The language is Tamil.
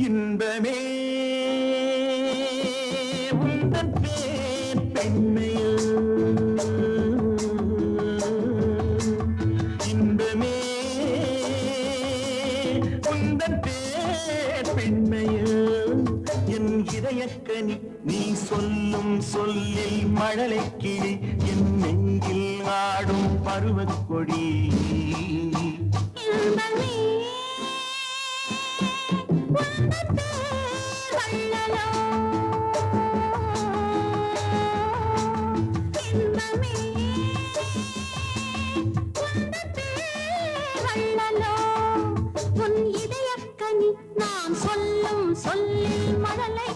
இன்பமே உந்தன் பேர் பெண்மையோ இன்பமே உந்தன் பேர் பெண்மையோ என் இதயக்கனி நீ சொல்லும் சொல்லில் மழலை கிளி என் நெஞ்சில் ஆடும் பருவக்கொடி இன்பமே உந்தன் பேர் வள்ளலோ இன்பமே உந்தன் பேர் வள்ளலோ உன் இதயக்கனி நான் சொல்லும் சொல்லில் மழலை